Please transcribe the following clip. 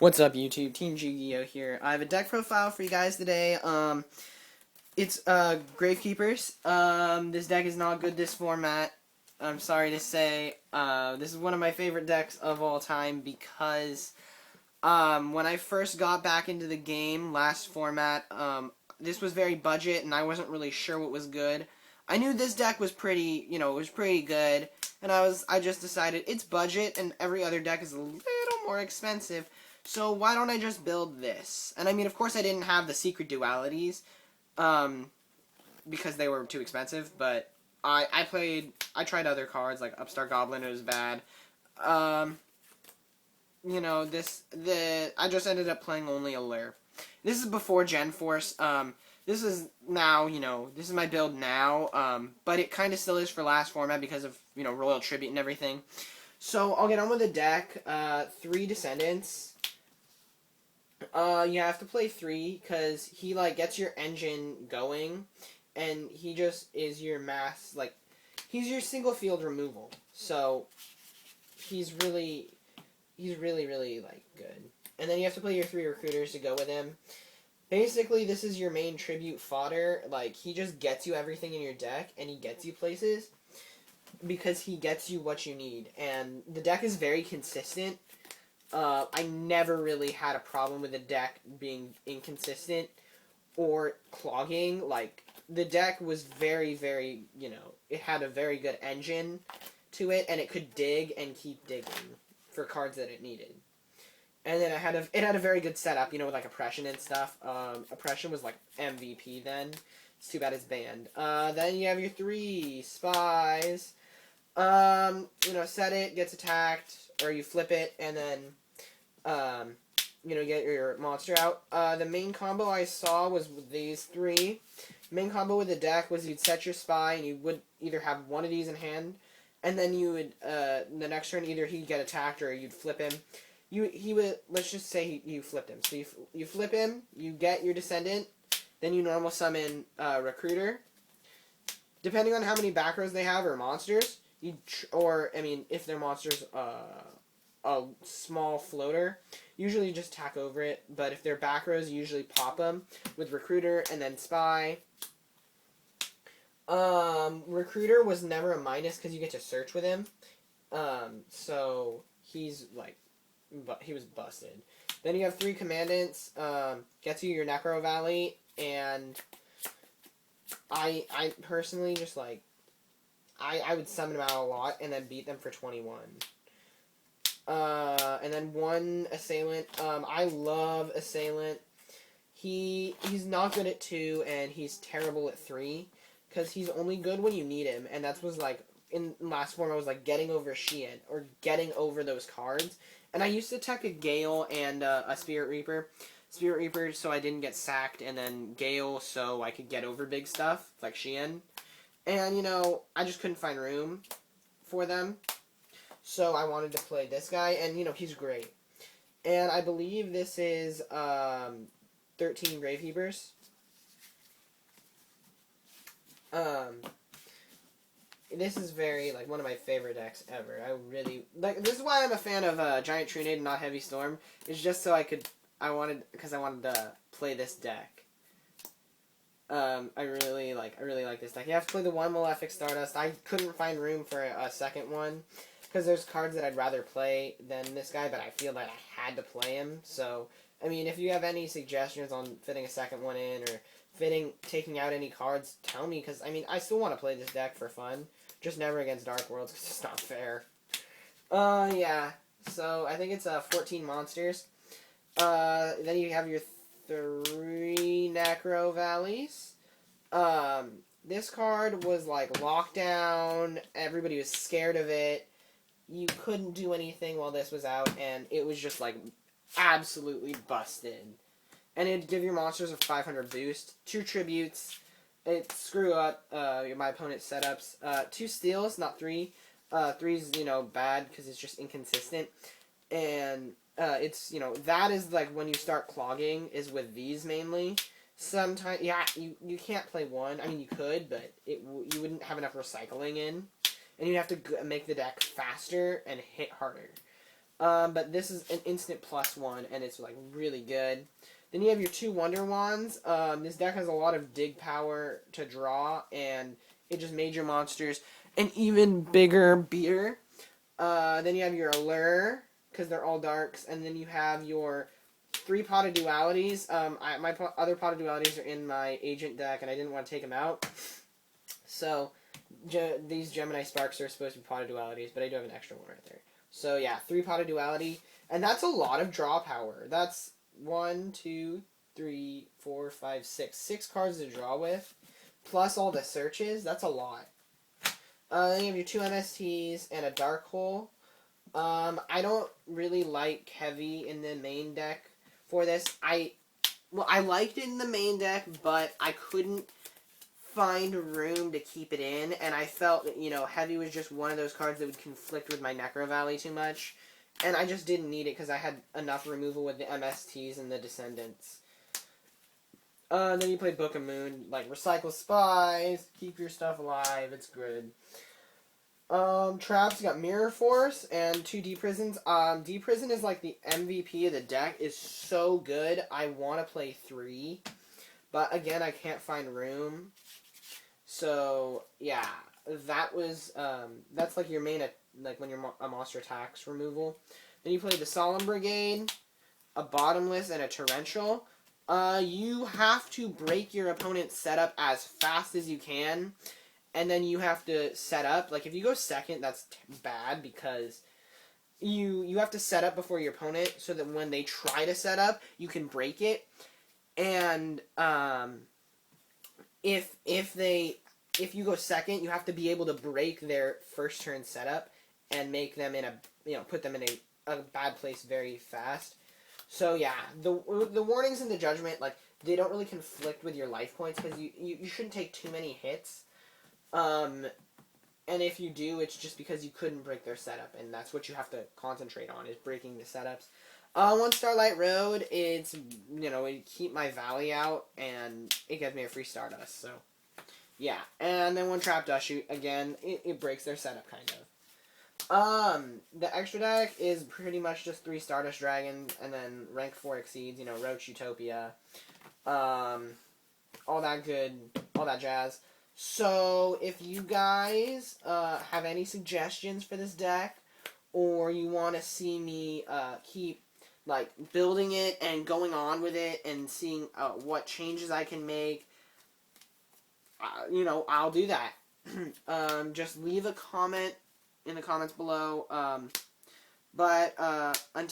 What's up, YouTube? Team Yu-Gi-Oh here. I have a deck profile for you guys today. It's gravekeepers. This deck is not good this format. I'm sorry to say. This is one of my favorite decks of all time because when I first got back into the game last format, this was very budget and I wasn't really sure what was good. I knew this deck was pretty, it was pretty good, and I just decided it's budget and every other deck is a little more expensive. So why don't I just build this? And I mean, of course, I didn't have the secret dualities, because they were too expensive. But I tried other cards like Upstart Goblin. It was bad. I just ended up playing only a Lair. This is before Gen Force. This is now, this is my build now. But it kind of still is for last format because of Royal Tribute and everything. So I'll get on with the deck. 3 Descendants. You have to play 3 because he gets your engine going, and he just is your mass, he's your single field removal. So he's really good. And then you have to play your 3 recruiters to go with him. Basically, this is your main tribute fodder. He just gets you everything in your deck, and he gets you places because he gets you what you need. And the deck is very consistent. I never really had a problem with the deck being inconsistent or clogging. The deck was very, it had a very good engine to it, and it could dig and keep digging for cards that it needed. And then it had a very good setup, with Oppression and stuff. Oppression was MVP then. It's too bad it's banned. Then you have your 3 Spies. Set it, gets attacked, or you flip it, and then get your monster out. The main combo I saw was with these 3. Main combo with the deck was you'd set your spy, and you would either have one of these in hand, and then you would, the next turn, either he'd get attacked or you'd flip him. He would, let's just say you flipped him. So you flip him, you get your Descendant, then you normal summon, Recruiter. Depending on how many back rows they have or monsters, if they're monsters, a small floater, usually you just tack over it, but if they're back rows, you usually pop them with Recruiter and then Spy. Recruiter was never a minus because you get to search with him, so he's he was busted. Then you have 3 Commandants, gets you your Necro Valley, and I personally just I would summon them out a lot and then beat them for 21. And then 1 Assailant. I love Assailant. He's not good at 2, and he's terrible at 3, because he's only good when you need him, and that was in last form I was getting over Sheehan, or getting over those cards. And I used to tech a Gale and a Spirit Reaper. Spirit Reaper so I didn't get sacked, and then Gale so I could get over big stuff, like Sheehan. And, I just couldn't find room for them. So I wanted to play this guy, and, he's great. And I believe this is 13 Gravekeepers. This is very, one of my favorite decks ever. I really, this is why I'm a fan of Giant Trunade and not Heavy Storm. It's just so I wanted to play this deck. I really like this deck. You have to play the 1 Malefic Stardust. I couldn't find room for a second one, because there's cards that I'd rather play than this guy, but I feel that I had to play him. So, I mean, if you have any suggestions on fitting a second one in, or taking out any cards, tell me, because, I mean, I still want to play this deck for fun, just never against Dark Worlds, because it's not fair. Yeah, so I think it's 14 monsters. Then you have your 3 Necro Valleys. This card was lockdown, everybody was scared of it. You couldn't do anything while this was out, and it was just absolutely busted. And it'd give your monsters a 500 boost, 2 tributes. It screw up my opponent's setups. 2 steals, not 3. 3's bad because it's just inconsistent. And it's that is when you start clogging is with these mainly. Sometimes you can't play 1. I mean you could, but you wouldn't have enough recycling in. And you have to make the deck faster and hit harder. But this is an instant +1, and it's like really good. Then you have your 2 Wonder Wands. This deck has a lot of dig power to draw, and it just made your monsters an even bigger beer. Then you have your Allure, because they're all darks, and then you have your 3 Pot of Dualities. My other Pot of Dualities are in my Agent deck, and I didn't want to take them out. So, these Gemini Sparks are supposed to be Pot of Dualities, but I do have an extra one right there. So, yeah, 3 Pot of Duality, and that's a lot of draw power. That's 1, 2, 3, 4, 5, 6. 6 cards to draw with, plus all the searches. That's a lot. Then you have your 2 MSTs and a Dark Hole. I don't really like Heavy in the main deck for this. I liked it in the main deck, but I couldn't find room to keep it in, and I felt that, Heavy was just one of those cards that would conflict with my Necro Valley too much, and I just didn't need it because I had enough removal with the MSTs and the Descendants. Then you play Book of Moon, like recycle spies, keep your stuff alive, it's good. Traps, you got Mirror Force and 2 D-Prisons. D-Prison is like the MVP of the deck, is so good. I want to play 3, but again, I can't find room. So, yeah, that was, that's like your main, like when a monster attacks removal. Then you play the Solemn Brigade, a Bottomless, and a Torrential. You have to break your opponent's setup as fast as you can, and then you have to set up. Like, if you go second, that's bad, because you have to set up before your opponent, so that when they try to set up, you can break it. And, if you go second, you have to be able to break their first turn setup, and make them in put them in a bad place very fast. So yeah, the warnings and the judgment, like, they don't really conflict with your life points, because you shouldn't take too many hits. And if you do, it's just because you couldn't break their setup, and that's what you have to concentrate on, is breaking the setups. 1 Starlight Road, it's, it keep my Valley out, and it gives me a free Stardust, so, yeah. And then 1 Trap Dust Shoot, again, it breaks their setup, kind of. The extra deck is pretty much just 3 Stardust Dragons, and then rank 4 Exceeds, Roach Utopia, all that jazz. So, if you guys, have any suggestions for this deck, or you want to see me, keep, like, building it and going on with it, and seeing, what changes I can make, I'll do that. Just leave a comment in the comments below, until